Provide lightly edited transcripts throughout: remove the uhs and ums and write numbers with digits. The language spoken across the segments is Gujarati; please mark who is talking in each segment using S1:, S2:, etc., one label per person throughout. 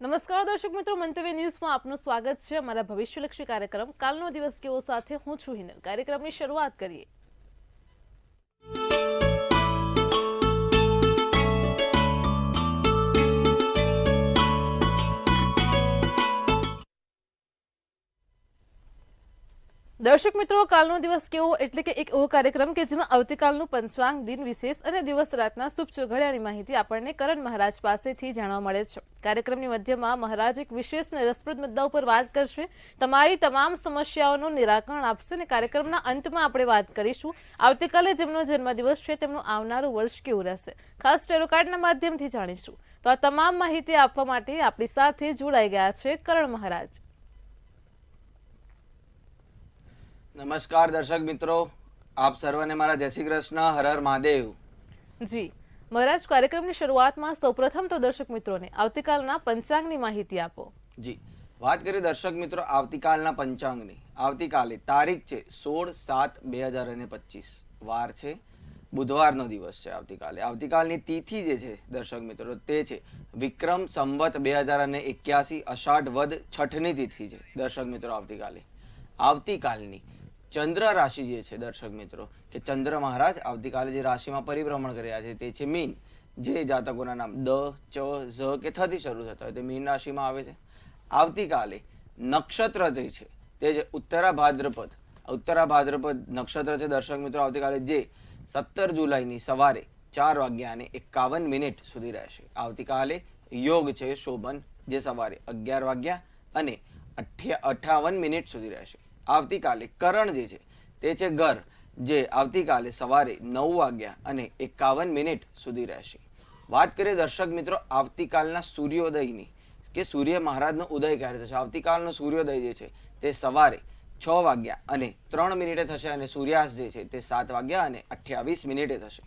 S1: નમસ્કાર દર્શક મિત્રો, મંતવ્ય ન્યૂઝમાં આપનું સ્વાગત છે. અમારા ભવિષ્યલક્ષી કાર્યક્રમ કાલનો દિવસ કેવો સાથે હું છું હિનલ. કાર્યક્રમની શરૂઆત કરીએ. દર્શક મિત્રો, કાલનો દિવસ કેવો એટલે કે એક એવો કાર્યક્રમ કે જેમાં આવતીકાલનું પંચાંગ, દિન વિશેષ અને દિવસ રાતના શુભ ઘડિયાળની માહિતી આપણને કરણ મહારાજ પાસેથી જાણવા મળે છે. કાર્યક્રમની મધ્યમાં મહારાજ એક વિશેષ અને રસપ્રદ મુદ્દા ઉપર વાત કરશે, તમારી તમામ સમસ્યાઓનું નિરાકરણ આપશે અને કાર્યક્રમના અંતમાં આપણે વાત કરીશું આવતીકાલે જેમનો જન્મદિવસ છે તેમનું આવનારું વર્ષ કેવું રહેશે. ખાસ ટેરો કાર્ડના માધ્યમથી જાણીશું. તો આ તમામ માહિતી આપવા માટે આપણી સાથે જોડાઈ ગયા છે કરણ મહારાજ.
S2: નમસ્કાર દર્શક મિત્રો, આપ સર્વને મારા જય શ્રી કૃષ્ણ, હર હર મહાદેવ.
S1: જી મહારાજ, કાર્યક્રમની શરૂઆતમાં સૌપ્રથમ તો દર્શક મિત્રોને આવતીકાલના પંચાંગની માહિતી આપો.
S2: જી, વાત કરીએ દર્શક મિત્રો આવતીકાલના પંચાંગની. આવતીકાલે તારીખ છે 16/7/2025, વાર છે બુધવારનો દિવસ છે. આવતીકાલની તિથિ જે છે દર્શક મિત્રો તે છે વિક્રમ સંવત 2081 અષાઢ વદ છઠની તિથિ છે દર્શક મિત્રો. આવતીકાલની ચંદ્ર રાશિ જે છે દર્શક મિત્રો, કે ચંદ્ર મહારાજ આવતીકાલે જે રાશિમાં પરિભ્રમણ કર્યા છે તે છે મીન. જે જાતકોના નામ દ, ચ, ઝ કે થ થી શરૂ થતા હોય તે મીન રાશિમાં આવે છે. આવતીકાલે નક્ષત્ર જે છે તે છે ઉત્તરા ભાદ્રપદ નક્ષત્ર છે દર્શક મિત્રો. આવતીકાલે જે 17 જુલાઈની સવારે 4:51 સુધી રહેશે. આવતીકાલે યોગ છે શોભન, જે સવારે 11:58 સુધી રહેશે. આવતીકાલે કરણ જે છે તે છે ઘર, જે આવતીકાલે સવારે 9:51 સુધી રહેશે. વાત કરીએ દર્શક મિત્રો આવતીકાલના સૂર્યોદયની, કે સૂર્ય મહારાજનો ઉદય ક્યારે થશે. આવતીકાલનો સૂર્યોદય જે છે તે સવારે 6:03 થશે અને સૂર્યાસ્ત જે છે તે 7:28 થશે.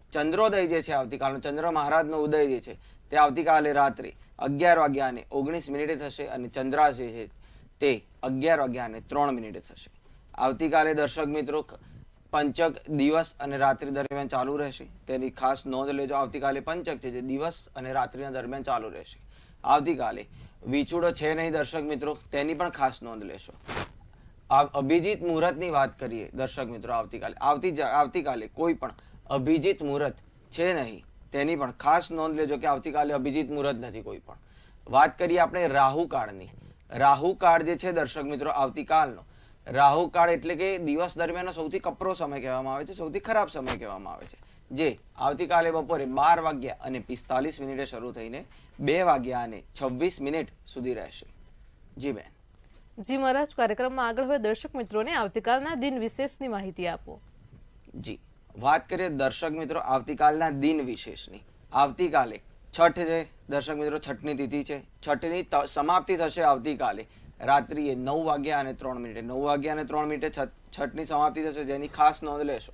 S2: ચંદ્રોદય જે છે આવતીકાલનો ચંદ્ર મહારાજનો ઉદય જે છે તે આવતીકાલે રાત્રે 11:19 થશે અને ચંદ્રાસ્ત જે છે તે 11:03 થશે. આવતીકાલે દર્શક મિત્રો પંચક દિવસ અને રાત્રિ દરમિયાન ચાલુ રહેશે, તેની ખાસ નોંધ લેજો. આવતીકાલે પંચક છે જે દિવસ અને રાત્રિના દરમિયાન ચાલુ રહેશે. આવતીકાલે વિછુડો છે નહીં દર્શક મિત્રો, તેની પણ ખાસ નોંધ લેશો. અભિજીત મુહૂર્તની વાત કરીએ દર્શક મિત્રો, આવતીકાલે કોઈ પણ અભિજીત મુહૂર્ત છે નહીં, તેની પણ ખાસ નોંધ લેજો કે આવતીકાલે અભિજીત મુહૂર્ત નથી કોઈ પણ. વાત કરીએ આપણે રાહુકાળની. રાહુકાળ જે છે દર્શક મિત્રો આવતીકાલનો, રાહુકાળ એટલે કે દિવસ દરમિયાનનો સૌથી કપરો સમય કહેવામાં આવે છે, સૌથી ખરાબ સમય કહેવામાં આવે છે, જે આવતીકાલે બપોરે 12:45 શરૂ થઈને 2:26 સુધી રહેશે. જી બેન.
S1: જી મહારાજ, કાર્યક્રમમાં આગળ હોય દર્શક મિત્રોને આવતીકાલના દિન વિશેષની માહિતી આપો.
S2: જી, વાત કરીએ દર્શક મિત્રો આવતીકાલના દિન વિશેષની. આવતીકાલે છઠ છે દર્શક મિત્રો, છઠની તિથિ છે. છઠની સમાપ્તિ થશે આવતીકાલે રાત્રિએ 9:03. 9:03 છઠની સમાપ્તિ થશે, જેની ખાસ નોંધ લેશો.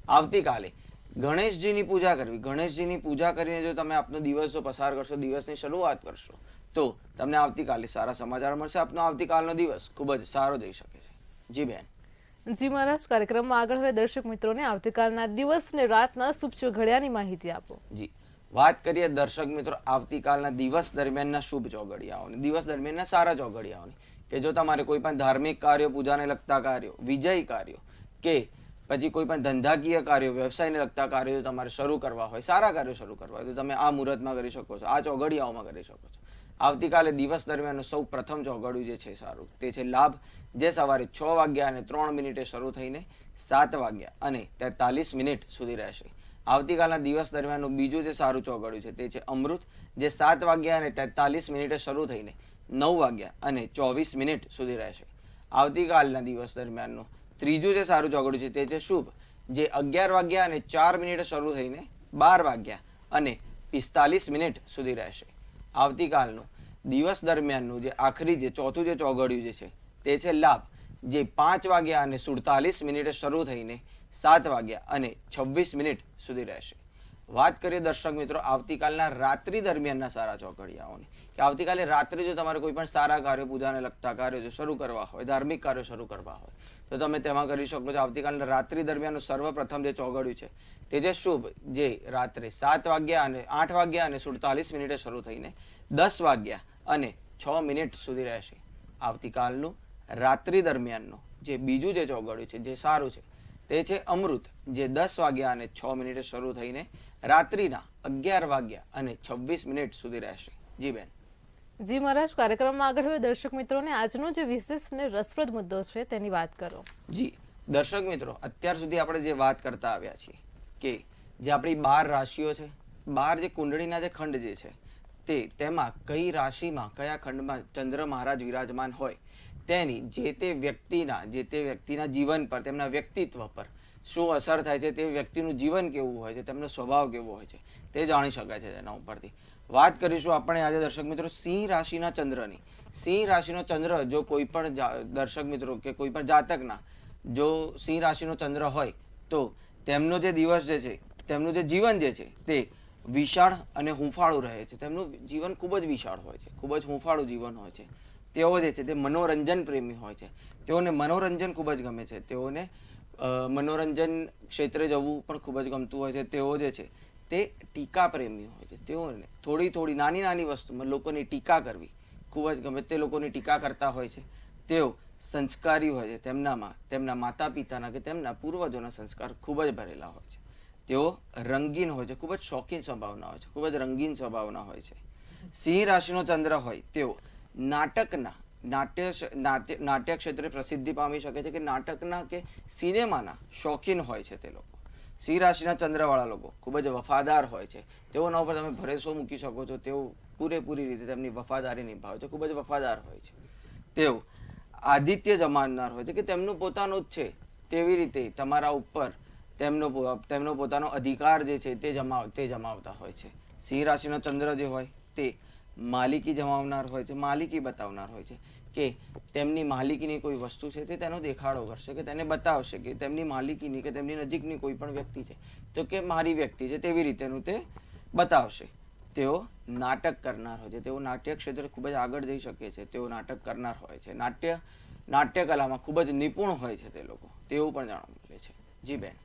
S2: આવતીકાલે ગણેશજીની પૂજા કરવી. ગણેશજીની પૂજા કરીને જો તમે આપનો દિવસ જો પસાર કરશો, દિવસની શરૂઆત કરશો, તો તમને આવતીકાલે સારા સમાચાર મળશે. આપનો આવતીકાલનો દિવસ ખૂબ જ સારો જઈ શકે છે. જી બેન.
S1: જી મહારાજ, કાર્યક્રમમાં આગળ હોય દર્શક મિત્રોને આવતીકાલના દિવસ ને રાતના શુભ ઘડિયાળની માહિતી આપો.
S2: જી, વાત કરીએ દર્શક મિત્રો આવતીકાલના દિવસ દરમિયાનના શુભ ચોઘડિયાઓની, દિવસ દરમિયાનના સારા ચોઘડિયાઓની, કે જો તમારે કોઈ પણ ધાર્મિક કાર્યો, પૂજાને લગતા કાર્યો, વિજય કાર્યો કે પછી કોઈ પણ ધંધાકીય કાર્યો, વ્યવસાયને લગતા કાર્યો તમારે શરૂ કરવા હોય, સારા કાર્યો શરૂ કરવા હોય, તો તમે આ મુહૂર્તમાં કરી શકો છો, આ ચોઘડિયાઓમાં કરી શકો છો. આવતીકાલે દિવસ દરમિયાન સૌ પ્રથમ ચોઘડિયું જે છે સારું તે છે લાભ, જે સવારે 6:03 શરૂ થઈને 7:43 સુધી રહેશે. આવતીકાલના દિવસ દરમિયાનનું બીજું જે સારું ચોઘડિયું છે તે છે અમૃત, જે 7:43 શરૂ થઈને 9:24 સુધી રહેશે. આવતીકાલના દિવસ દરમિયાનનું ત્રીજું જે સારું ચોઘડિયું છે તે છે શુભ, જે 11:04 શરૂ થઈને 12:45 સુધી રહેશે. આવતીકાલનું દિવસ દરમિયાનનું જે આખરી જે ચોથું જે ચોઘડિયું જે છે તે છે લાભ, જે 5:47 શરૂ થઈને 7:26 સુધી રહેશે. વાત કરીએ દર્શક મિત્રો આવતીકાલના રાત્રિ દરમિયાનના સારા ચોઘડિયાઓની, કે આવતીકાલે રાત્રે જો તમારે કોઈ પણ સારા કાર્યો, પૂજાને લગતા કાર્યો જો શરૂ કરવા હોય, ધાર્મિક કાર્યો શરૂ કરવા હોય, તો તમે તેમાં કરી શકો છો. આવતીકાલના રાત્રિ દરમિયાન સર્વપ્રથમ જે ચોઘડિયું છે તે જે શુભ જે રાત્રે 7 વાગ્યા અને 8 વાગ્યા અને 47 મિનિટે શરૂ થઈને 10 વાગ્યા અને 6 મિનિટ સુધી રહેશે. આવતીકાલનું રાત્રિ દરમિયાનનું જે બીજું જે ચોઘડિયું છે જે સારું છે તે છે અમૃત, જે 10 વાગ્યા અને 6 મિનિટે શરૂ થઈને રાત્રિના 11 વાગ્યા અને 26 મિનિટ સુધી રહેશે. જી બેન.
S1: જી મહારાજ, કાર્યક્રમમાં આગળ હવે દર્શક મિત્રોને આજનો જે વિશેષ ને રસપ્રદ મુદ્દો છે તેની વાત કરો.
S2: જી દર્શક મિત્રો, અત્યાર સુધી આપણે જે વાત કરતા આવ્યા છીએ કે જે આપણી 12 રાશિઓ છે, 12 જે કુંડળીના જે ખંડ જે છે તેમાં કઈ રાશિમાં કયા ખંડમાં ચંદ્ર મહારાજ વિરાજમાન હોય તેની જે તે વ્યક્તિના જીવન પર, તેમના વ્યક્તિત્વ પર શું અસર થાય છે, તે વ્યક્તિનું જીવન કેવું હોય છે, તેમનો સ્વભાવ કેવો હોય છે તે જાણી શકાય છે તેના ઉપરથી. વાત કરીશું આપણે આજે દર્શક મિત્રો સિંહ રાશિના ચંદ્રની. સિંહ રાશિનો ચંદ્ર જો કોઈ પણ દર્શક મિત્રો કે કોઈ પણ જાતકના જો સિંહ રાશિનો ચંદ્ર હોય તો તેમનો જે દિવસ જે છે, તેમનું જે જીવન જે છે તે વિશાળ અને હૂંફાળું રહે છે. તેમનું જીવન ખૂબ જ વિશાળ હોય છે, ખૂબ જ હૂંફાળું જીવન હોય છે. તેઓ જે છે તે મનોરંજન પ્રેમી હોય છે. તેઓને મનોરંજન ખૂબ જ ગમે છે. તેઓને મનોરંજન ક્ષેત્રે જવું પણ ખૂબ જ ગમતું હોય છે. તેઓ જે છે તે ટીકા પ્રેમી હોય છે. તેઓને થોડી નાની વસ્તુમાં લોકોની ટીકા કરવી ખૂબ જ ગમે. તે લોકોની ટીકા કરતા હોય છે. તેઓ સંસ્કારી હોય છે. તેમનામાં તેમના માતા પિતાના કે તેમના પૂર્વજોના સંસ્કાર ખૂબ જ ભરેલા હોય છે. તેઓ રંગીન હોય છે, ખૂબ જ શોખીન સ્વભાવના હોય છે, ખૂબ જ રંગીન સ્વભાવના હોય છે. સિંહ રાશિનો ચંદ્ર હોય તેઓ નાટ્ય ક્ષેત્રે પ્રસિદ્ધિ પામી શકે છે કે નાટકના કે સિનેમાના શોખીન હોય છે તે લોકો. સિંહ રાશિના ચંદ્રવાળા લોકો ખૂબ જ વફાદાર હોય છે. તેઓના ઉપર તમે ભરોસો મૂકી શકો છો. તેઓ પૂરેપૂરી રીતે તેમની વફાદારી નિભાવે છે, ખૂબ જ વફાદાર હોય છે. તેઓ આધિત્ય જમાવનાર હોય છે કે તેમનું પોતાનું જ છે તેવી રીતે તમારા ઉપર તેમનો પોતાનો અધિકાર જે છે તે જમાવતા હોય છે. સિંહ રાશિનો ચંદ્ર જે હોય તે માલિકી જમાવનાર હોય છે, માલિકી બતાવનાર હોય છે કે તેમની માલિકીની કોઈ વસ્તુ છે તે તેનો દેખાડો કરશે કે તેને બતાવશે કે તેમની માલિકીની કે તેમની નજીકની કોઈ પણ વ્યક્તિ છે તો કે મારી વ્યક્તિ છે તેવી રીતેનું તે બતાવશે. તેઓ નાટક કરનાર હોય છે. તેઓ નાટ્ય ક્ષેત્રે ખૂબ જ આગળ જઈ શકે છે. તેઓ નાટક કરનાર હોય છે. નાટ્ય કલામાં ખૂબ જ નિપુણ હોય છે તે લોકો, તેવું પણ જાણવા મળે છે. જી બેન.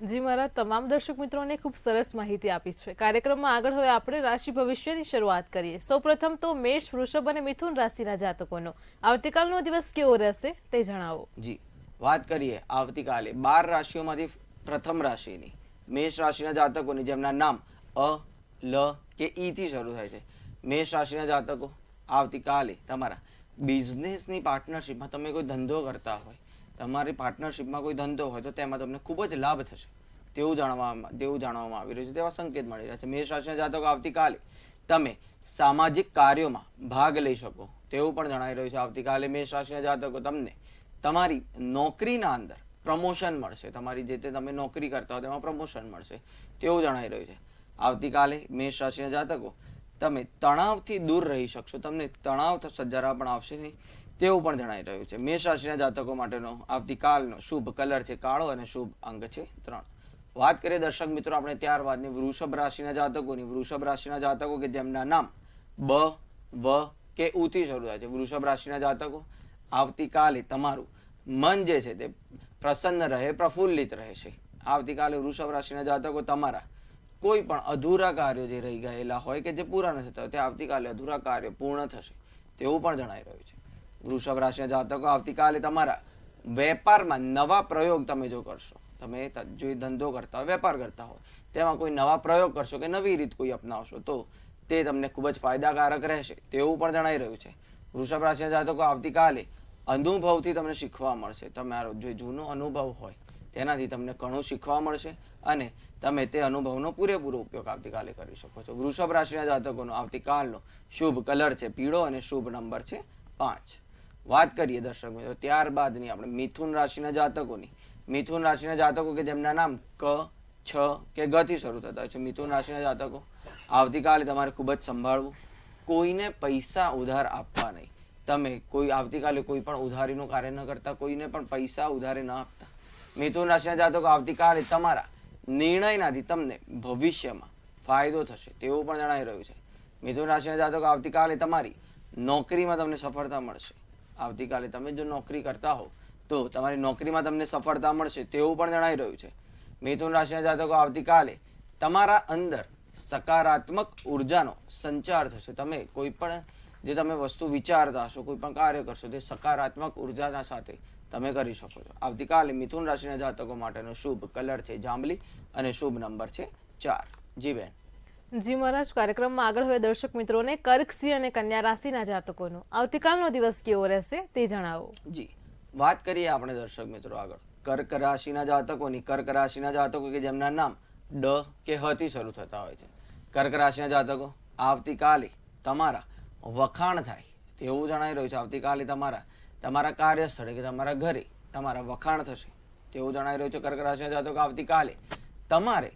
S1: જી મારા તમામ દર્શક મિત્રોને ખૂબ સરસ માહિતી આપી છે. કાર્યક્રમમાં આગળ હવે આપણે રાશિ ભવિષ્યની શરૂઆત કરીએ. સૌપ્રથમ તો મેષ, વૃષભ અને મિથુન રાશિના જાતકોનો આવતીકાલનો દિવસ કેવો રહેશે તે જણાવો.
S2: જી વાત કરીએ આવતીકાલે 12 રાશિઓમાંથી પ્રથમ રાશિની મેષ રાશિના જાતકોની જેમના નામ અ, લ કે ઈ થી શરૂ થાય છે. મેષ રાશિના જાતકો આવતીકાલે તમારા બિઝનેસની પાર્ટનરશિપમાં તમે કોઈ ધંધો કરતા હોય, તમારી પાર્ટનરશિપમાં કોઈ ધંધો હોય તો તેમાં તમને ખૂબ જ લાભ થશે તેવું જાણવામાં આવી રહ્યું છે. તેવા સંકેત મળી રહ્યા છે. મેષ રાશિના જાતકો આવતીકાલે તમે સામાજિક કાર્યોમાં ભાગ લઈ શકો તેવું પણ જણાવી રહ્યું છે. આવતીકાલે મેષ રાશિના જાતકો તમને તમારી નોકરીના અંદર પ્રમોશન મળશે. તમારી જે તે તમે નોકરી કરતા હો તેમાં પ્રમોશન મળશે તેવું જણાવી રહ્યું છે. આવતીકાલે મેષ રાશિના જાતકો તમે તણાવથી દૂર રહી શકશો. તમને તણાવ જરા પણ આવશે નહીં તેવું પણ જણાવી રહ્યું છે. મેષ રાશિના જાતકો માટેનો આવતીકાલનો શુભ કલર છે કાળો અને શુભ અંક છે 3. વાત કરીએ દર્શક મિત્રો આપણે ત્યારબાદની વૃષભ રાશિના જાતકોની. વૃષભ રાશિના જાતકો કે જેમના નામ બ, વ કે ઉ થી શરૂ થાય છે. વૃષભ રાશિના જાતકો આવતીકાલે તમારું મન જે છે તે પ્રસન્ન રહે, પ્રફુલ્લિત રહેશે. આવતીકાલે વૃષભ રાશિના જાતકો તમારા કોઈ પણ અધૂરા કાર્યો જે રહી ગયેલા હોય કે જે પૂરા નથી થતા તે આવતીકાલે અધૂરા કાર્યો પૂર્ણ થશે તેવું પણ જણાઈ રહ્યું છે. વૃષભ રાશિના જાતકો આવતીકાલે તમારા વેપારમાં નવા પ્રયોગ તમે જો કરશો, તમે જો ધંધો કરતા હોય, વેપાર કરતા હોય તેમાં કોઈ નવા પ્રયોગ કરશો કે નવી રીત કોઈ અપનાવશો તો તે તમને ખૂબ જ ફાયદાકારક રહેશે તેવું પણ જણાઈ રહ્યું છે. વૃષભ રાશિના જાતકો આવતીકાલે અનુભવથી તમને શીખવા મળશે. તમારો જે જૂનો અનુભવ હોય તેનાથી તમને ઘણું શીખવા મળશે અને તમે તે અનુભવનો પૂરેપૂરો ઉપયોગ આવતીકાલે કરી શકો છો. વૃષભ રાશિના જાતકોનો આવતીકાલનો શુભ કલર છે પીળો અને શુભ નંબર છે 5. વાત કરીએ દર્શક મિત્રો ત્યારબાદની આપણે મિથુન રાશિના જાતકોની. મિથુન રાશિના જાતકો કે જેમના નામ ક, છ કે ગ થી શરૂ થતા હોય છે. મિથુન રાશિના જાતકો આવતીકાલે તમારે ખૂબ જ સંભાળવું. કોઈને પૈસા ઉધાર આપવા નહીં. તમે આવતીકાલે કોઈ પણ ઉધારીનું કાર્ય ન કરતા, કોઈને પણ પૈસા ઉધારે ન આપતા. મિથુન રાશિના જાતકો આવતીકાલે તમારા નિર્ણયનાથી તમને ભવિષ્યમાં ફાયદો થશે તેવું પણ જણાઈ રહ્યું છે. મિથુન રાશિના જાતકો આવતીકાલે તમારી નોકરીમાં તમને સફળતા મળશે. આવતીકાલે તમે જો નોકરી કરતા હો તો તમારી નોકરીમાં તમને સફળતા મળશે તેવું પણ જણાઈ રહ્યું છે. મિથુન રાશિના જાતકો આવતીકાલે તમારા અંદર સકારાત્મક ઉર્જાનો સંચાર થશે. તમે કોઈ પણ જે તમે વસ્તુ વિચારતા હશો, કોઈ પણ કાર્ય કરશો, તે સકારાત્મક ઉર્જાના સાથે તમે કરી શકો છો. આવતીકાલે મિથુન રાશિના જાતકો માટેનો શુભ કલર છે જાંબલી અને શુભ નંબર છે 4. જી બેન.
S1: જી મહારાજ, કાર્યક્રમમાં આગળ હવે દર્શક મિત્રોને કર્ક, સિંહ અને કન્યા રાશિના જાતકોનો આવતીકાલનો દિવસ કેવો રહેશે તે જણાવો.
S2: જી, વાત કરીએ આપણે દર્શક મિત્રો આગળ કર્ક રાશિના જાતકોની. કર્ક રાશિના જાતકો કે જેમના નામ ડ કે હ થી શરૂ થતા હોય છે. કર્ક રાશિના જાતકો આવતીકાલે તમારા વખાણ થાય તેવું જણાઈ રહ્યું છે. આવતીકાલે તમારા કાર્યસ્થળે કે તમારા ઘરે તમારા વખાણ થશે તેવું જણાઈ રહ્યું છે. કર્ક રાશિના જાતકો આવતીકાલે તમારે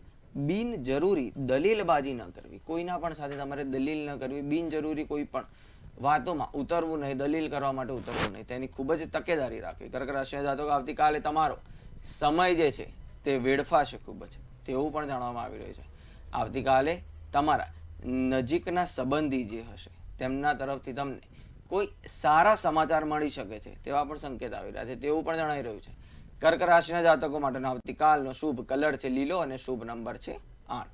S2: બિનજરૂરી દલીલબાજી ન કરવી. કોઈના પણ સાથે તમારે દલીલ ન કરવી. બિનજરૂરી કોઈ પણ વાતોમાં ઉતરવું નહીં, દલીલ કરવા માટે ઉતરવું નહીં, તેની ખૂબ જ તકેદારી રાખવી. કર્ક રાશિના જાતકો આવતીકાલે તમારો સમય જે છે તે વેડફાશે ખૂબ જ તેવું પણ જાણવામાં આવી રહ્યું છે. આવતીકાલે તમારા નજીકના સંબંધી જે હશે તેમના તરફથી તમને કોઈ સારા સમાચાર મળી શકે છે તેવા પણ સંકેત આવી રહ્યા છે તેવું પણ જણાઈ રહ્યું છે. કર્ક રાશિના જાતકો માટેનો આવતીકાલનો શુભ કલર છે લીલો અને શુભ નંબર છે 8.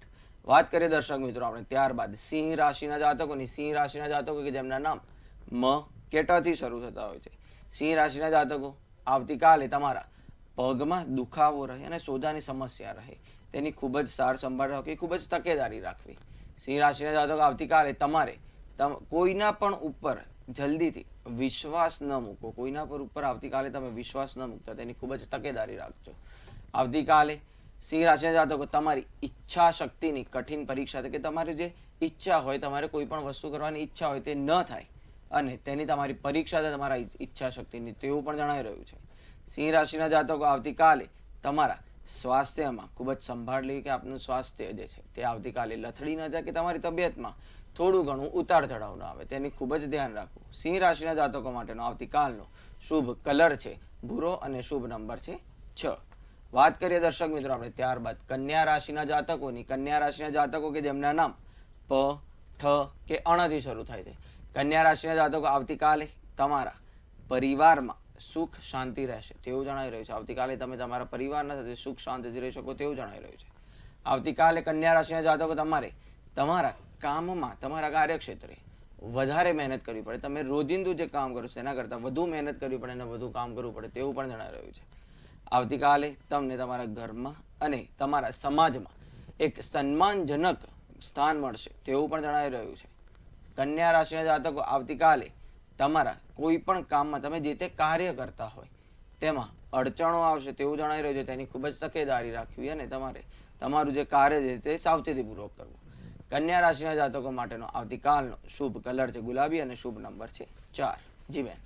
S2: વાત કરીએ દર્શક મિત્રો આપણે ત્યારબાદ સિંહ રાશિના જાતકોની. સિંહ રાશિના જાતકો કે જેમના નામ મ કે ટ થી શરૂ થતા હોય છે. સિંહ રાશિના જાતકો આવતીકાલે તમારા પગમાં દુખાવો રહે અને સોજાની સમસ્યા રહે તેની ખૂબ જ સાર સંભાળ રાખવી, ખૂબ જ તકેદારી રાખવી. સિંહ રાશિના જાતકો આવતીકાલે તમારે કોઈના પણ ઉપર જલ્દીથી વિશ્વાસ ન મૂકો. કોઈના પર ઉપર આવતીકાલે તમે વિશ્વાસ ન મૂકતા તેની ખૂબ જ તકેદારી રાખજો. આવતીકાલે સિંહ રાશિના જાતકો તમારી ઈચ્છા શક્તિની કઠિન પરીક્ષા છે કે તમારી જે ઈચ્છા હોય, તમારે કોઈ પણ વસ્તુ કરવાની ઈચ્છા હોય તે ન થાય અને તેની તમારી પરીક્ષા છે તમારા ઈચ્છા શક્તિની તેવું પણ જણાઈ રહ્યું છે. સિંહ રાશિના જાતકો આવતીકાલે તમારા સ્વાસ્થ્યમાં ખૂબ જ સંભાળ લેવી કે આપનું સ્વાસ્થ્ય જે છે તે આવતીકાલે લથડી ન જાય કે તમારી તબિયતમાં થોડું ઘણું ઉતાર ચઢાવ ન આવે તેની ખૂબ જ ધ્યાન રાખવું. સિંહ રાશિના જાતકો માટેનો આવતીકાલનો શુભ કલર છે ભૂરો અને શુભ નંબર છે 6. વાત કરીએ દર્શક મિત્રો આપણે ત્યારબાદ કન્યા રાશિના જાતકોની. કન્યા રાશિના જાતકો કે જેમના નામ પ, ઠ કે અણ થી શરૂ થાય છે. કન્યા રાશિના જાતકો આવતીકાલે તમારા પરિવારમાં સુખ શાંતિ રહેશે તેવું જણાઈ રહ્યું છે. આવતીકાલે તમે તમારા પરિવારના સાથે સુખ શાંતિથી રહી શકો તેવું જણાઈ રહ્યું છે. આવતીકાલે કન્યા રાશિના જાતકો તમારે તમારા કામમાં, તમારા કાર્યક્ષેત્રે વધારે મહેનત કરવી પડે. તમે રોજિંદુ જે કામ કરો છો તેના કરતાં વધુ મહેનત કરવી પડે અને વધુ કામ કરવું પડે તેવું પણ જણાઈ રહ્યું છે. આવતીકાલે તમને તમારા ઘરમાં અને તમારા સમાજમાં એક સન્માનજનક સ્થાન મળશે તેવું પણ જણાઈ રહ્યું છે. કન્યા રાશિના જાતકો આવતીકાલે તમારા કોઈ પણ કામમાં તમે જે તે કાર્ય કરતા હોય તેમાં અડચણો આવશે તેવું જણાઈ રહ્યું છે. તેની ખૂબ જ તકેદારી રાખવી અને તમારે તમારું જે કાર્ય છે તે સાવચેતીપૂર્વક કરવું. કન્યા રાશિના જાતકો માટેનો આવતીકાલનો શુભ કલર છે ગુલાબી અને શુભ નંબર છે 4. જી બેન.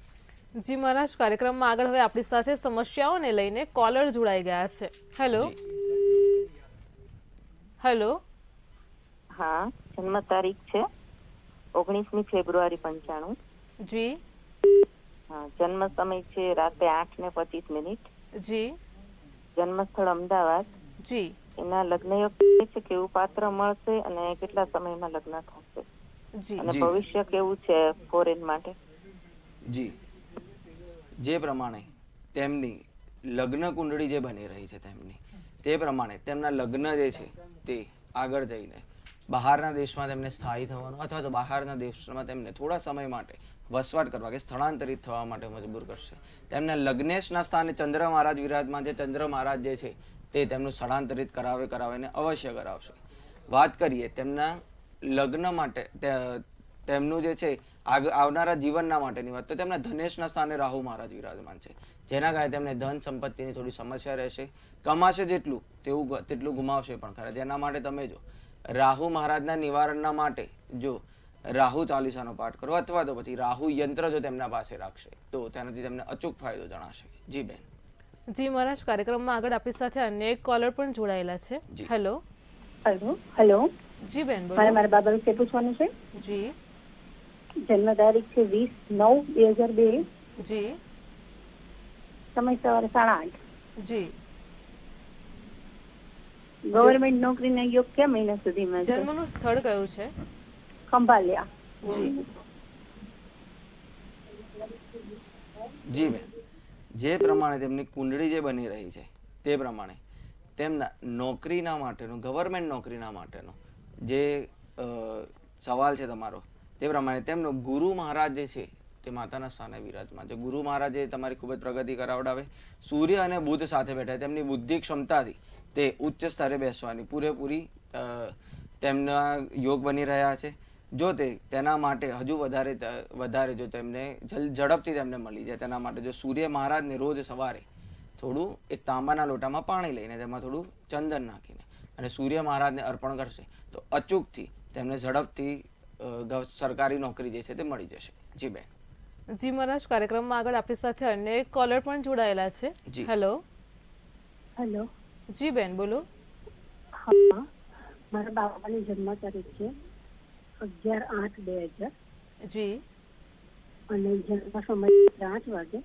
S1: જી મહારાજ, કાર્યક્રમમાં આગળ હવે આપણી સાથે સમસ્યાઓને લઈને કોલર જોડાઈ ગયા છે. હેલો. હેલો.
S3: હા, જન્મ તારીખ છે 19મી ફેબ્રુઆરી 95.
S1: જી.
S3: હા, જન્મ સમય છે રાતે 8:25.
S1: જી.
S3: જન્મ સ્થળ અમદાવાદ.
S1: જી.
S3: એના લગ્ન યોગ છે, કેવું પાત્ર મળશે અને કેટલા સમયમાં લગ્ન થશે
S1: જી.
S3: અને ભવિષ્ય કેવું છે ફોરેન માટે.
S2: જી, જે પ્રમાણે તેમની લગ્ન કુંડળી જે બની રહી છે તેમની તે પ્રમાણે તેમના લગ્ન જે છે તે આગળ જઈને બહારના દેશમાં તેમને સ્થાયી થવાનું અથવા તો બહારના દેશમાં તેમને થોડા સમય માટે વસવાટ કરવા કે સ્થળાંતરિત થવા માટે મજબૂર કરશે. તેમના લગ્નેશના સ્થાને ચંદ્ર મહારાજ વિરાજમાન છે. ચંદ્ર મહારાજ જે છે તે તેમનું સ્થળાંતરિત કરાવીને અવશ્ય કરાવશે. વાત કરીએ તેમના લગ્ન માટે તેમનું જે છે આવનારા જીવનના માટેની વાત, તો તેમના ધનેશના સ્થાને રાહુ મહારાજ વિરાજમાન છે, જેના કારણે તેમને ધન સંપત્તિની થોડી સમસ્યા રહેશે. કમાશે જેટલું તેટલું ગુમાવશે પણ ખરા. જેના માટે તમે જો રાહુ મહારાજના નિવારણના માટે જો રાહુ ચાલીસાનો પાઠ કરો અથવા તો પછી રાહુ યંત્ર જો તેમના પાસે રાખશે તો તેનાથી તેમને અચૂક ફાયદો જણાશે. જી બેન.
S1: જી મહારાજ, કાર્યક્રમમાં આગળ આપણી સાથે અન્ય એક કોલર પણ જોડાયેલા છે. હેલો.
S4: હેલો.
S1: જી બેન, બોલો.
S4: મારે મારા બાબા વિશે પૂછવાનું છે.
S1: જી.
S4: જન્મ તારીખ છે 20/9/2002.
S1: જી.
S4: સમય સવારે 8:30.
S1: જી.
S4: ગવર્મેન્ટ નોકરીના યોગ ક્યાં મહિના સુધીમાં છે?
S1: જન્મનું સ્થળ કયું છે?
S4: ખંભાલિયા.
S1: જી.
S2: જી બેન, જે પ્રમાણે તેમની કુંડળી જે બની રહી છે તે પ્રમાણે તેમના નોકરીના માટેનો ગવર્મેન્ટ નોકરીના માટેનો જે સવાલ છે તમારો તે પ્રમાણે તેમનો ગુરુ મહારાજ જે છે તે માતાના સ્થાને વિરાજમાન છે. ગુરુ મહારાજ એ તમારી ખૂબ જ પ્રગતિ કરાવડાવે. સૂર્ય અને બુધ સાથે બેઠા તેમની બુદ્ધિ ક્ષમતાથી તે ઉચ્ચ સ્તરે બેસવાની પૂરેપૂરી તેમના યોગ બની રહ્યા છે. જો તે તેના માટે હજુ વધારે જો તેમને ઝડપથી તેમને મળી જાય તેના માટે જો સૂર્ય મહારાજને રોજ સવારે થોડું એક તાંબાના લોટામાં પાણી લઈને તેમાં થોડું ચંદન નાખીને અને સૂર્ય મહારાજને અર્પણ કરશે તો અચૂકથી તેમને ઝડપથી સરકારી નોકરી જે છે તે મળી જશે. જી બેન.
S1: જી મહારાજ, કાર્યક્રમમાં આગળ આપણી સાથે અન્ય એક કોલર પણ જોડાયેલા છે.
S2: જી.
S1: હેલો.
S4: હેલો.
S1: જી બેન, બોલો.
S4: હા, મારા બાબાની જન્મ તારીખ છે 11/8/2000
S1: જી
S4: અને જન્મ સમય 8 વાગે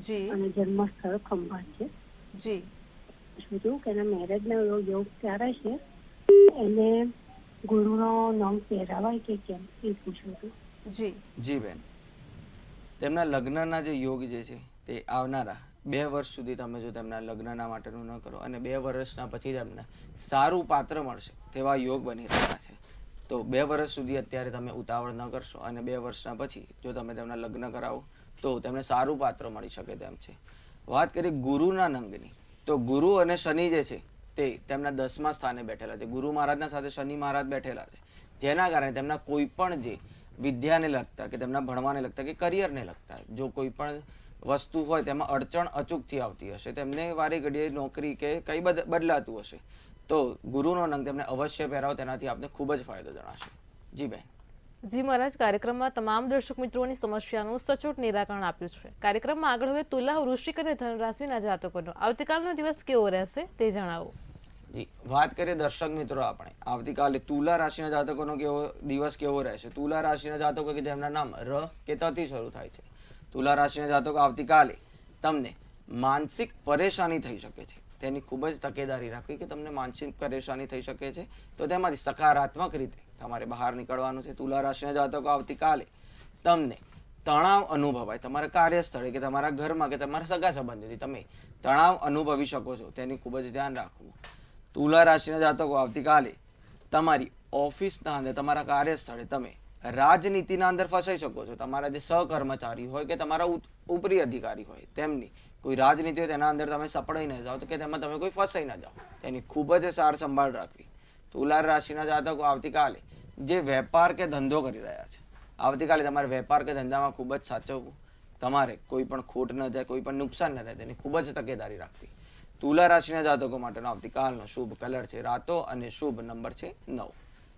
S1: જી
S4: અને જન્મ સ્થળ ખંભાત છે.
S1: જી
S4: શું કે એના મેરેજનો યોગ ક્યારે છે, એને ગુરુનો નામ પહેરાવાય કે કેમ એ પૂછવું હતું.
S1: જી
S2: જી બેન, તેમના લગ્નના જે યોગ જે છે તે આવનારા 2 વર્ષ સુધી તમે જો તેમના લગ્નના માટેનું ન કરો અને 2 વર્ષના પછી તેમને સારું પાત્ર મળશે તેવા યોગ બની રહ્યા છે. તો 2 વર્ષ સુધી અત્યારે તમે ઉતાવળ ન કરશો અને 2 વર્ષના પછી જો તમે તેમના લગ્ન કરાવો તો તેમને સારું પાત્ર મળી શકે તેમ છે. વાત કરીએ ગુરુના નંગની, તો ગુરુ અને શનિ જે છે તે તેમના 10મા સ્થાને બેઠેલા છે. ગુરુ મહારાજના સાથે શનિ મહારાજ બેઠેલા છે, જેના કારણે તેમના કોઈ પણ જે વિદ્યાને લગતા કે તેમના ભણવાને લગતા કે કરિયરને લગતા જો કોઈ પણ વસ્તુ હોય તેમાં અડચણ અચૂકથી આવતી હશે, તેમને વારે ઘડીએ નોકરી કે કંઈ બદલાતું હશે, તો ગુરુનો નંગ તેમને અવશ્ય પહેરાવો, તેનાથી આપને ખૂબ જ ફાયદો જણાશે. જી બેન.
S1: જી મહારાજ, કાર્યક્રમમાં તમામ દર્શક મિત્રોની સમસ્યાનું સચોટ નિરાકરણ આપ્યું છે. કાર્યક્રમમાં આગળ હવે તુલા, વૃશ્ચિક અને ધન રાશિના જાતકોનો આવતીકાલનો દિવસ કેવો રહેશે તે જણાવો.
S2: જી, વાત કરીએ દર્શક મિત્રો આપણે આવતીકાલે તુલા રાશિના જાતકોનો દિવસ કેવો રહેશે. તુલા રાશિના જાતકો કે જેમના નામ ર કે ત થી શરૂ થાય છે, તુલા રાશિના જાતકો આવતીકાલે તમને માનસિક પરેશાની થઈ શકે છે, તેની ખૂબ જ તકેદારી રાખવી કે તમને માનસિક પરેશાની થઈ શકે છે, તો તેમાંથી સકારાત્મક રીતે તમારે બહાર નીકળવાનું છે. તુલા રાશિના જાતકો આવતીકાલે તમને તણાવ અનુભવાય, તમારા કાર્યસ્થળે કે તમારા ઘરમાં કે તમારા સગા સંબંધીથી તમે તણાવ અનુભવી શકો છો, તેની ખૂબ જ ધ્યાન રાખવું. તુલા રાશિના જાતકો આવતીકાલે તમારી ઓફિસના અંદર તમારા કાર્યસ્થળે તમે રાજનીતિના અંદર ફસાઈ શકો છો. તમારા જે સહકર્મચારી હોય કે તમારા ઉપરી અધિકારી હોય તેમની કોઈ રાજનીતિ હોય તેના અંદર તમે સપડાઈ ન જાઓ કે તેમાં તમે કોઈ ફસાઈ ન જાઓ, તેની ખૂબ જ સાર સંભાળ રાખવી. તુલા રાશિના જાતકો આવતીકાલે જે વેપાર કે ધંધો કરી રહ્યા છે, આવતીકાલે તમારે વેપાર કે ધંધામાં ખૂબ જ સાચવવું, તમારે કોઈ પણ ખોટ ન જાય, કોઈ પણ નુકસાન ન થાય, તેની ખૂબ જ તકેદારી રાખવી. તુલા રાશિના જાતકો માટેનો આવતીકાલનો શુભ કલર છે રાતો અને શુભ નંબર છે 9.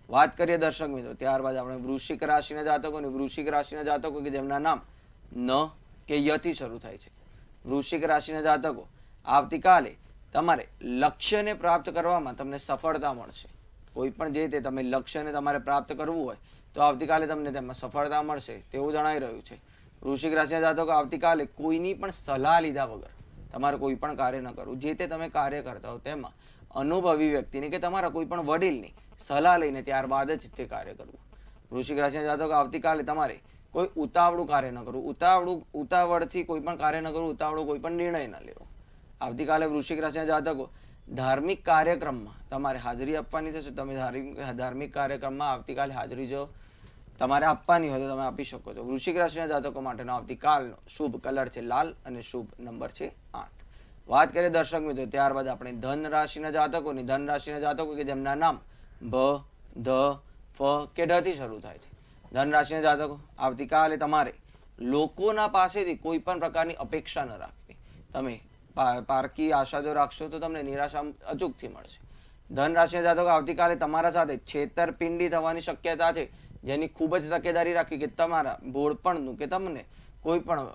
S2: વાત કરીએ દર્શક મિત્રો ત્યારબાદ આપણે વૃશ્ચિક રાશિના જાતકોની. વૃશ્ચિક રાશિના જાતકો કે જેમના નામ ન કે ય થી શરૂ થાય છે, વૃશ્ચિક રાશિના જાતકો આવતીકાલે તમારે લક્ષ્યને પ્રાપ્ત કરવામાં તમને સફળતા મળશે. કોઈ પણ જે તે તમે લક્ષ્યને તમારે પ્રાપ્ત કરવું હોય તો આવતીકાલે તમને તેમાં સફળતા મળશે તેવું જણાઈ રહ્યું છે. વૃશ્ચિક રાશિના જાતકો આવતીકાલે કોઈની પણ સલાહ લીધા વગર તમારે કોઈ પણ કાર્ય ન કરવું. જે તે તમે કાર્ય કરતા હો તેમાં અનુભવી વ્યક્તિની કે તમારા કોઈ પણ વડીલની સલાહ લઈને ત્યારબાદ જ તે કાર્ય કરવું. વૃશ્ચિક રાશિના જાતકો આવતીકાલે તમારે કોઈ ઉતાવળું કાર્ય ન કરવું, ઉતાવળથી કોઈ પણ કાર્ય ન કરવું, ઉતાવળો કોઈ પણ નિર્ણય ન લેવો. આવતીકાલે વૃશ્ચિક રાશિના જાતકો ધાર્મિક કાર્યક્રમમાં તમારે હાજરી આપવાની થશે. તમે ધાર્મિક કાર્યક્રમમાં આવતીકાલે હાજરી જો તમારે આપવાની હોય તો તમે આપી શકો છો. વૃશ્ચિક રાશિના જાતકો માટેનો આવતીકાલનો શુભ કલર છે લાલ અને શુભ નંબર છે 8. વાત કરીએ દર્શક મિત્રો ત્યારબાદ આપણે ધન રાશિના જાતકોની. ધન રાશિના જાતકો કે જેમના નામ ભ, ધ, ફ કે ઢ થી શરૂ થાય છે, ધન રાશિના જાતકો આવતીકાલે તમારે લોકોના પાસેથી કોઈ પણ પ્રકારની અપેક્ષા ન રાખવી. તમે પારકી આશા જો રાખશો તો તમને નિરાશા અચૂકથી મળશે. ધન રાશિના જાતકો આવતીકાલે તમારા સાથે છેતરપિંડી થવાની શક્યતા છે, જેની ખૂબ જ તકેદારી રાખવી કે તમારા ભોળપણનું કે તમને કોઈ પણ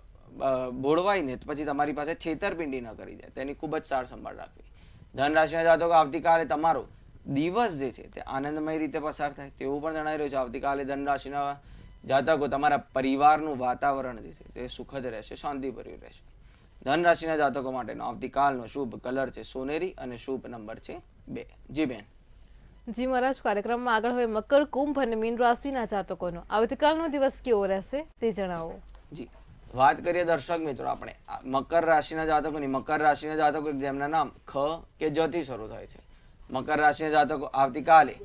S2: ભોળવાય ને પછી તમારી પાસે છેતરપિંડી ન કરી જાય, તેની ખૂબ જ સાર સંભાળ રાખવી. ધન રાશિના જાતકો આવતીકાલે તમારો દિવસ જે છે તે આનંદમય રીતે પસાર થાય તેવું પણ જણાઈ રહ્યું છે. આવતીકાલે ધન રાશિના જાતકો તમારા પરિવારનું વાતાવરણ જે છે તે સુખદ રહેશે, શાંતિભર્યું રહેશે. ધન રાશિના જાતકો માટેનો આવતીકાલનો શુભ કલર છે સોનેરી અને શુભ નંબર છે 2. જી બેન.
S1: જી મહારાજ, કાર્યક્રમમાં આગળ હવે મકર, કુંભ અને મીન રાશિના જાતકોનો આવતીકાલનો દિવસ કેવો રહેશે તે જણાવો.
S2: જી, વાત કરીએ દર્શક મિત્રો આપણે મકર રાશિના જાતકોની, મકર રાશિના જાતકો જેમના નામ ખ કે જ થી શરૂ થાય છે. મકર રાશિના જાતકો આવતીકાલે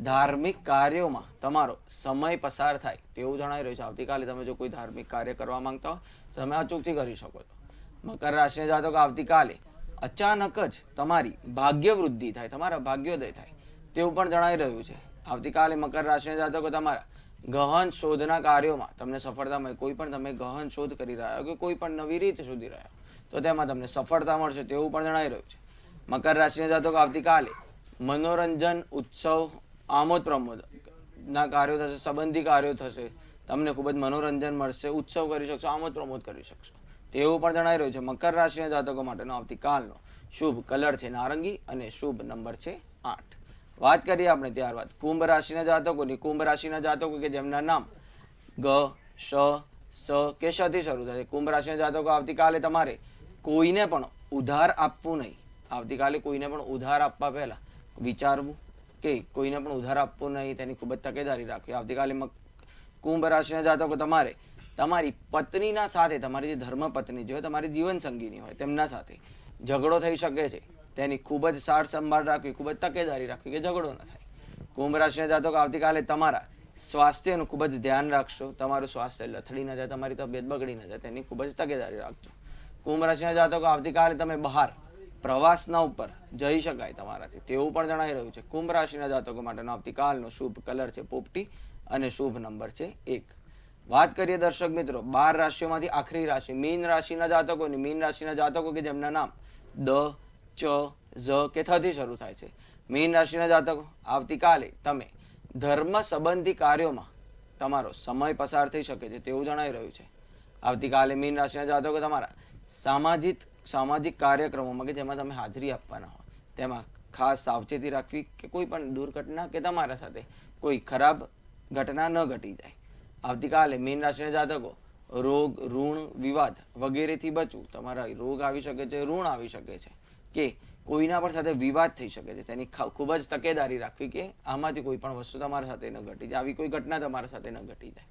S2: ધાર્મિક કાર્યોમાં તમારો સમય પસાર થાય તેવું જણાઈ રહ્યું છે. આવતીકાલે તમે જો કોઈ ધાર્મિક કાર્ય કરવા માંગતા હો તો તમે અચૂકથી કરી શકો છો. મકર રાશિના જાતકો આવતીકાલે અચાનક જ તમારી ભાગ્ય વૃદ્ધિ થાય, તમારા ભાગ્યોદય થાય તેવું પણ જણાઈ રહ્યું છે. આવતીકાલે મકર રાશિના જાતકો તમારા ગહન શોધના કાર્યોમાં તમને સફળતા મળે. કોઈ પણ તમે ગહન શોધ કરી રહ્યા કે કોઈ પણ નવી રીત શોધી રહ્યા તો તેમાં તમને સફળતા મળશે તેવું પણ જણાઈ રહ્યું છે. મકર રાશિના જાતકો આવતીકાલે મનોરંજન, ઉત્સવ, આમોદ પ્રમોદ ના કાર્યો થશે, સંબંધી કાર્યો થશે, તમને ખૂબ જ મનોરંજન મળશે, ઉત્સવ કરી શકશો, આમોદ પ્રમોદ કરી શકશો તેવું પણ જણાઈ રહ્યું છે. મકર રાશિના જાતકો માટેનો આવતીકાલનો શુભ કલર છે નારંગી અને શુભ નંબર છે 8. વાત કરીએ આપણે ત્યારબાદ કુંભ રાશિના જાતકોની. કુંભ રાશિના જાતકો કે જેમના નામ ગ, શ, સ કે શ થી શરૂ થાય છે. કુંભ રાશિના જાતકો આવતીકાલે તમારે કોઈને પણ ઉધાર આપવું નહીં. આવતીકાલે કોઈને પણ ઉધાર આપવા પહેલા વિચારવું કે કોઈને પણ ઉધાર આપવું નહીં, તેની ખૂબ જ તકેદારી રાખવી. આવતીકાલે કુંભ રાશિના જાતકો તમારે તમારી પત્નીના સાથે, તમારી જે ધર્મપત્ની જે હોય, તમારી જીવન સંગીની હોય તેમના સાથે ઝઘડો થઈ શકે છે, તેની ખૂબ જ સાર સંભાળ રાખવી, ખૂબ જ તકેદારી રાખવી કે ઝઘડો ન થાય. કુંભ રાશિના જાતકો આવતીકાલે તમારા સ્વાસ્થ્યનું ખૂબ જ ધ્યાન રાખશો. તમારું સ્વાસ્થ્ય લથડી ન જાય, તમારી તબિયત બગડી ન જાય તેની ખૂબ જ તકેદારી રાખજો. કુંભ રાશિના જાતકો આવતીકાલે તમે બહાર પ્રવાસના ઉપર જઈ શકાય તમારાથી તેવું પણ જણાઈ રહ્યું છે. કુંભ રાશિના જાતકો માટેનો આવતીકાલનો શુભ કલર છે પોપટી અને શુભ નંબર છે 1. વાત કરીએ દર્શક મિત્રો 12 રાશિઓમાંથી આખરી રાશિ મીન રાશિના જાતકોની. મીન રાશિના જાતકો કે જેમના નામ દ, ચ, ઝ કે થ થી શરૂ થાય છે. મીન રાશિના જાતકો આવતીકાલે તમે ધર્મ સંબંધી કાર્યોમાં તમારો સમય પસાર થઈ શકે છે તેવું જણાઈ રહ્યું છે. આવતીકાલે મીન રાશિના જાતકો તમારા સામાજિક કાર્યક્રમોમાં કે જેમાં તમે હાજરી આપવાના હોય તેમાં ખાસ સાવચેતી રાખવી કે કોઈ પણ દુર્ઘટના કે તમારા સાથે કોઈ ખરાબ ઘટના ન ઘટી જાય. આવતીકાલે મીન રાશિના જાતકો રોગ, ઋણ, વિવાદ વગેરેથી બચવું. તમારા રોગ આવી શકે છે, ઋણ આવી શકે છે કે કોઈના પણ સાથે વિવાદ થઈ શકે છે, તેની ખૂબ જ તકેદારી રાખવી કે આમાંથી કોઈ પણ વસ્તુ તમારા સાથે ન ઘટી જાય, આવી કોઈ ઘટના તમારા સાથે ન ઘટી જાય.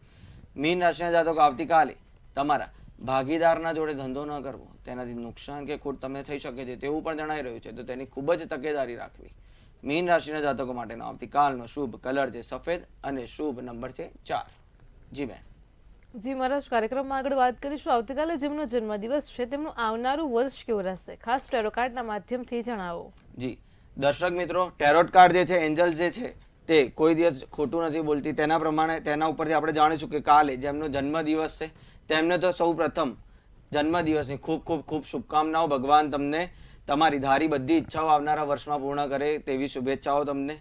S2: મીન રાશિના જાતકો આવતીકાલે તમારા ભાગીદારના જોડે ધંધો ન કરવો, તેનાથી નુકસાન કે ખોટ તમને થઈ શકે છે તેવું પણ જણાઈ રહ્યું છે, તો તેની ખૂબ જ તકેદારી રાખવી. મીન રાશિના જાતકો માટેનો આવતીકાલનો શુભ કલર છે સફેદ અને શુભ નંબર છે 4. જી બેન.
S1: જી મહારાજ, કાર્યક્રમમાં આગળ વાત કરીશું. આવતીકાલે જેમનો જન્મદિવસ છે તેમનું આવનારું વર્ષ કેવું રહેશે, ખાસ ટેરો કાર્ડના માધ્યમથી જણાવો.
S2: જી દર્શક મિત્રો, ટેરોટ કાર્ડ જે છે, એન્જલ્સ જે છે તે કોઈ દિવસ ખોટું નથી બોલતી. તેના પ્રમાણે તેના ઉપરથી આપણે જાણીશું કે કાલે જેમનો જન્મદિવસ છે તેમને તો સૌ પ્રથમ જન્મદિવસની ખૂબ ખૂબ ખૂબ શુભકામનાઓ. ભગવાન તમને તમારી ધારી બધી ઈચ્છાઓ આવનારા વર્ષમાં પૂર્ણ કરે તેવી શુભેચ્છાઓ તમને.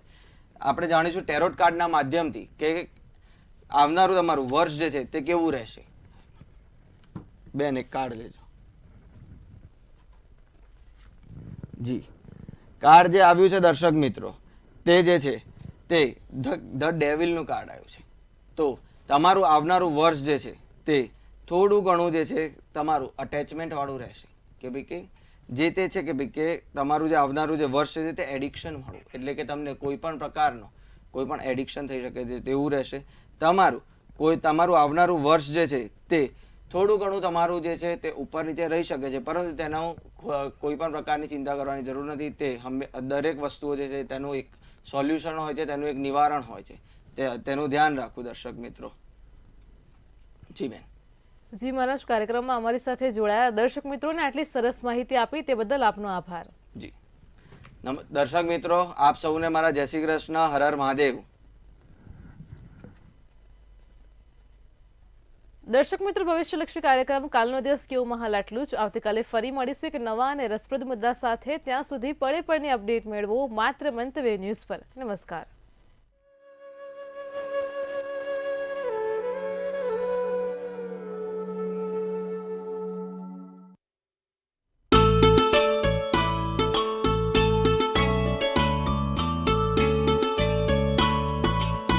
S2: આપણે જાણીશું ટેરોટ કાર્ડના માધ્યમથી કે આવનારું તમારું વર્ષ જે છે તે કેવું રહેશે. બેન એક કાર્ડ લેજો. જી કાર્ડ જે આવ્યું છે દર્શક મિત્રો તે જે છે તે ધ ડેવિલનું કાર્ડ આવ્યું છે. તો તમારું આવનારું વર્ષ જે છે તે થોડું ઘણું જે છે તમારું અટેચમેન્ટ વાળું રહેશે કે ભાઈ કે જે તે છે કે ભાઈ કે તમારું જે આવનારું જે વર્ષ છે તે એડિક્શન વાળું, એટલે કે તમને કોઈ પણ પ્રકારનો કોઈ પણ એડિક્શન થઈ શકે છે તેવું રહેશે. તમારું આવનારું વર્ષ જે છે તે થોડું ઘણું તમારું જે છે તે ઉપર નીચે રહી શકે છે, પરંતુ તેનો કોઈ પણ પ્રકારની ચિંતા કરવાની જરૂર નથી. તે દરેક વસ્તુઓ જે છે તેનું એક સોલ્યુશન હોય છે, તેનું એક નિવારણ હોય છે, તેનું ધ્યાન રાખવું દર્શક મિત્રો. જી બેન.
S1: જી મહારાજ, કાર્યક્રમમાં અમારી સાથે જોડાયા દર્શક મિત્રોને આટલી સરસ માહિતી આપી તે બદલ આપનો આભાર.
S2: જી દર્શક મિત્રો, આપ સૌને મારા જય શ્રી કૃષ્ણ, હર હર મહાદેવ.
S1: દર્શક મિત્રો, ભવિષ્યલક્ષી કાર્યક્રમ કાલનો દિવસ કેવો મહાલ આટલું જ. આવતીકાલે ફરી મળીશું એક નવા અને રસપ્રદ મુદ્દા સાથે. ત્યાં સુધી પળે પળની અપડેટ મેળવો માત્ર મંતવ્ય ન્યૂઝ પર. નમસ્કાર.